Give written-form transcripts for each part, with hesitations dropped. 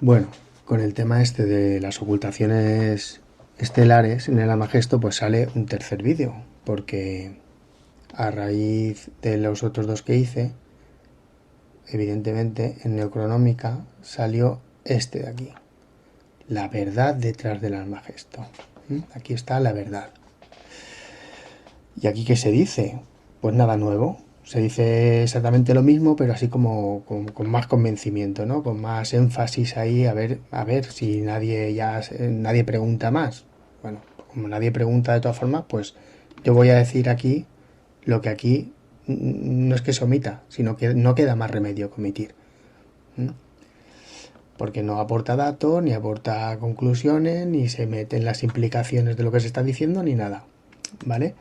Bueno, con el tema este de las ocultaciones estelares en el Almagesto, pues sale un tercer vídeo, porque a raíz de los otros dos que hice, evidentemente en Neocronómica salió este de aquí, la verdad detrás del Almagesto. Aquí está la verdad. ¿Y aquí qué se dice? Pues nada nuevo. Se dice exactamente lo mismo, pero así como con más convencimiento, ¿no? Con más énfasis ahí, a ver si nadie pregunta más. Bueno, como nadie pregunta de todas formas, pues yo voy a decir aquí lo que aquí no es que se omita, sino que no queda más remedio que omitir. Porque no aporta datos, ni aporta conclusiones, ni se mete en las implicaciones de lo que se está diciendo, ni nada. ¿Vale?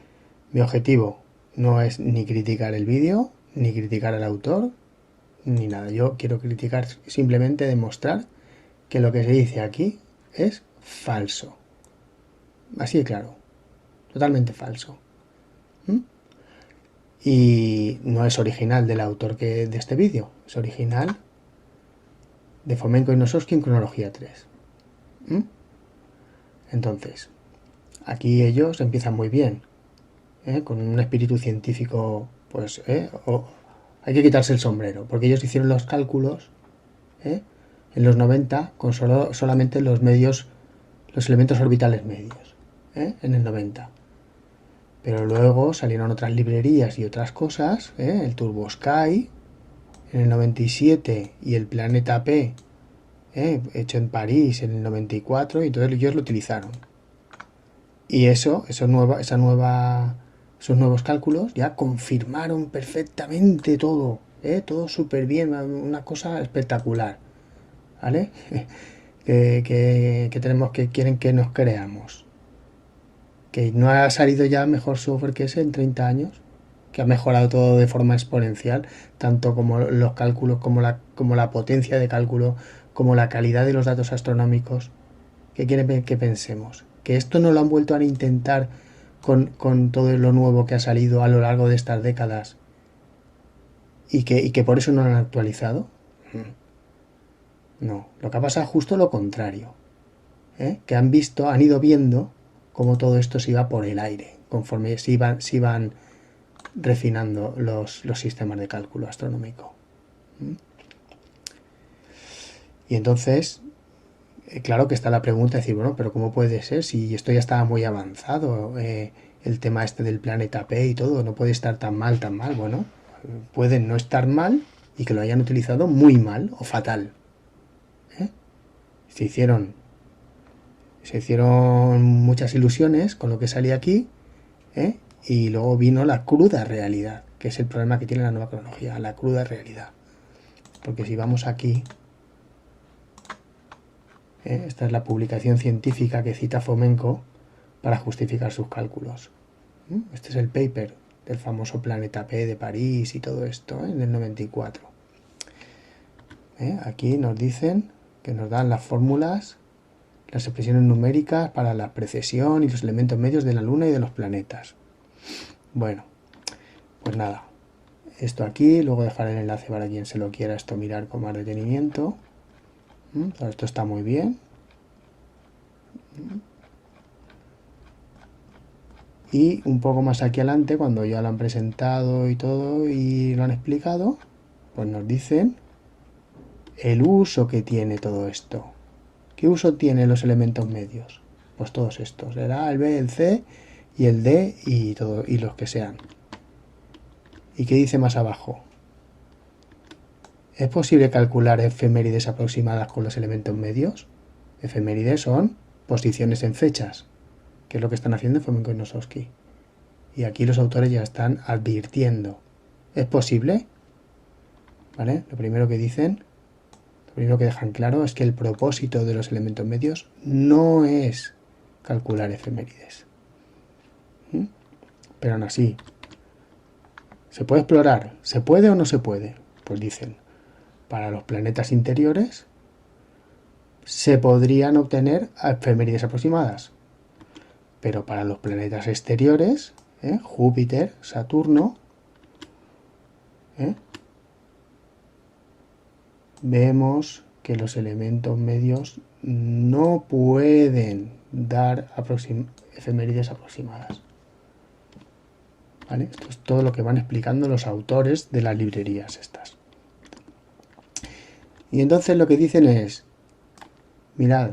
Mi objetivo no es ni criticar el vídeo, ni criticar al autor, ni nada. Yo quiero criticar, simplemente demostrar que lo que se dice aquí es falso. Así de claro. Totalmente falso. Y no es original del autor de este vídeo. Es original de Fomenko y Nosowski en Cronología 3. Entonces, aquí ellos empiezan muy bien. Con un espíritu científico, pues hay que quitarse el sombrero, porque ellos hicieron los cálculos en los 90 con solamente los medios, los elementos orbitales medios, en el 90. Pero luego salieron otras librerías y otras cosas, el Turbo Sky en el 97 y el Planeta P, hecho en París en el 94, y entonces ellos lo utilizaron. Y esos nuevos cálculos ya confirmaron perfectamente todo, todo súper bien, una cosa espectacular, ¿vale? que tenemos que quieren que nos creamos. Que no ha salido ya mejor software que ese en 30 años, que ha mejorado todo de forma exponencial, tanto como los cálculos, como la potencia de cálculo, como la calidad de los datos astronómicos. ¿Qué quieren que pensemos? Que esto no lo han vuelto a intentar con todo lo nuevo que ha salido a lo largo de estas décadas y que por eso no lo han actualizado. No, lo que ha pasado es justo lo contrario. Que han ido viendo cómo todo esto se iba por el aire, conforme se iban refinando los sistemas de cálculo astronómico. Y entonces, claro que está la pregunta de decir, bueno, pero ¿cómo puede ser si esto ya estaba muy avanzado? El tema este del planeta P y todo, no puede estar tan mal, tan mal. Bueno, pueden no estar mal y que lo hayan utilizado muy mal o fatal. Se hicieron muchas ilusiones con lo que salía aquí, y luego vino la cruda realidad, que es el problema que tiene la nueva cronología, la cruda realidad. Porque si vamos aquí, esta es la publicación científica que cita Fomenko para justificar sus cálculos. Este es el paper del famoso Planeta P de París y todo esto, en el 94. Aquí nos dicen que nos dan las fórmulas, las expresiones numéricas para la precesión y los elementos medios de la Luna y de los planetas. Bueno, pues nada, esto aquí, luego dejaré el enlace para quien se lo quiera esto mirar con más detenimiento. Todo esto está muy bien. Y un poco más aquí adelante, cuando ya lo han presentado y todo y lo han explicado, pues nos dicen el uso que tiene todo esto. ¿Qué uso tienen los elementos medios? Pues todos estos, el A, el B, el C y el D y todo, y los que sean. ¿Y qué dice más abajo? ¿Es posible calcular efemérides aproximadas con los elementos medios? Efemérides son posiciones en fechas, que es lo que están haciendo Fomenko y Nosowski. Y aquí los autores ya están advirtiendo. ¿Es posible? ¿Vale? Lo primero que dicen, lo primero que dejan claro es que el propósito de los elementos medios no es calcular efemérides. Pero aún así, ¿se puede explorar? ¿Se puede o no se puede? Pues dicen, para los planetas interiores se podrían obtener efemérides aproximadas. Pero para los planetas exteriores, Júpiter, Saturno, vemos que los elementos medios no pueden dar efemérides aproximadas. ¿Vale? Esto es todo lo que van explicando los autores de las librerías estas. Y entonces lo que dicen es, mirad,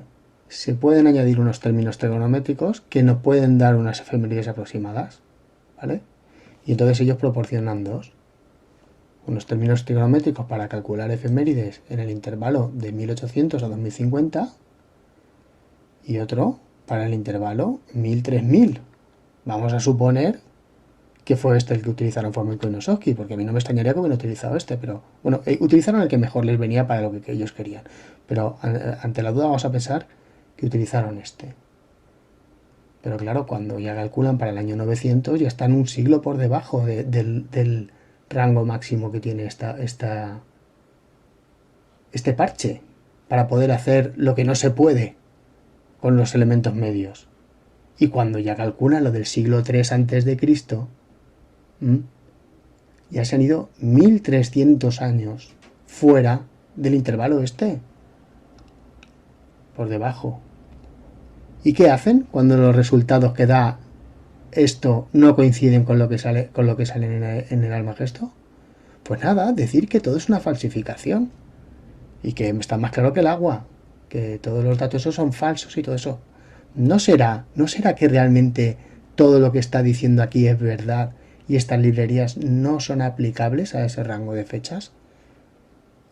se pueden añadir unos términos trigonométricos que no pueden dar unas efemérides aproximadas, ¿vale? Y entonces ellos proporcionan dos. Unos términos trigonométricos para calcular efemérides en el intervalo de 1800 a 2050 y otro para el intervalo 1000-3000. Vamos a suponer que fue este el que utilizaron Fomenko y Nosovsky, porque a mí no me extrañaría que hubieran utilizado este, pero bueno, utilizaron el que mejor les venía para lo que ellos querían. Pero ante la duda vamos a pensar que utilizaron este. Pero claro, cuando ya calculan para el año 900 ya están un siglo por debajo del rango máximo que tiene este parche para poder hacer lo que no se puede con los elementos medios. Y cuando ya calculan lo del siglo III antes de Cristo, ya se han ido 1300 años fuera del intervalo este, por debajo. ¿Y qué hacen cuando los resultados que da esto no coinciden con lo que sale en el Almagesto? Pues nada, decir que todo es una falsificación y que está más claro que el agua, que todos los datos esos son falsos y todo eso. ¿No será que realmente todo lo que está diciendo aquí es verdad y estas librerías no son aplicables a ese rango de fechas?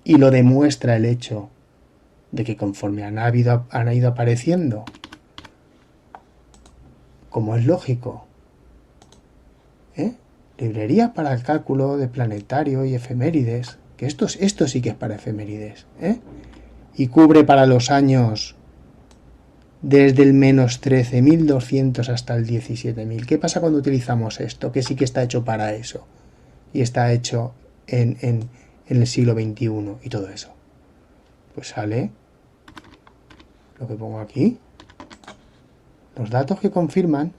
Y lo demuestra el hecho de que conforme han ido apareciendo, como es lógico, librerías para el cálculo de planetario y efemérides, que esto sí que es para efemérides, y cubre para los años desde el menos 13.200 hasta el 17.000. ¿Qué pasa cuando utilizamos esto? Que sí que está hecho para eso y está hecho en el siglo XXI y todo eso. Pues sale lo que pongo aquí, los datos que confirman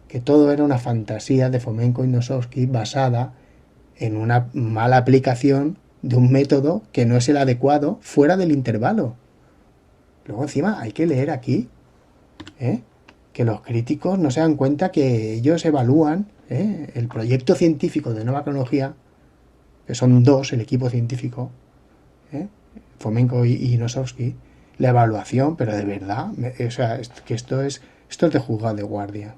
que todo era una fantasía de Fomenko y Nosovsky basada en una mala aplicación de un método que no es el adecuado fuera del intervalo. Luego encima hay que leer aquí que los críticos no se dan cuenta que ellos evalúan el proyecto científico de nueva cronología, que son dos, el equipo científico, Fomenko y Nosovsky, la evaluación, pero de verdad, o sea, que esto es de juzgado de guardia.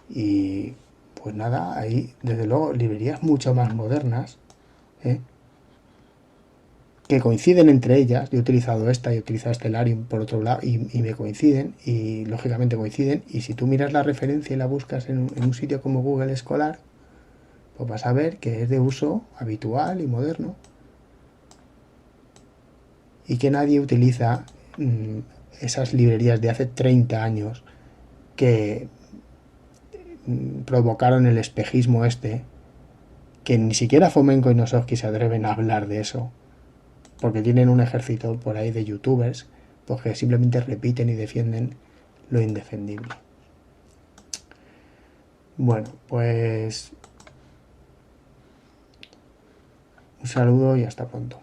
Y pues nada, hay desde luego librerías mucho más modernas que coinciden entre ellas. Yo he utilizado esta y he utilizado Stellarium por otro lado y me coinciden, y lógicamente coinciden, y si tú miras la referencia y la buscas en un sitio como Google Scholar, pues vas a ver que es de uso habitual y moderno y que nadie utiliza esas librerías de hace 30 años que provocaron el espejismo que ni siquiera Fomenko y Nosovsky se atreven a hablar de eso, porque tienen un ejército por ahí de youtubers pues que simplemente repiten y defienden lo indefendible. Bueno, pues un saludo y hasta pronto.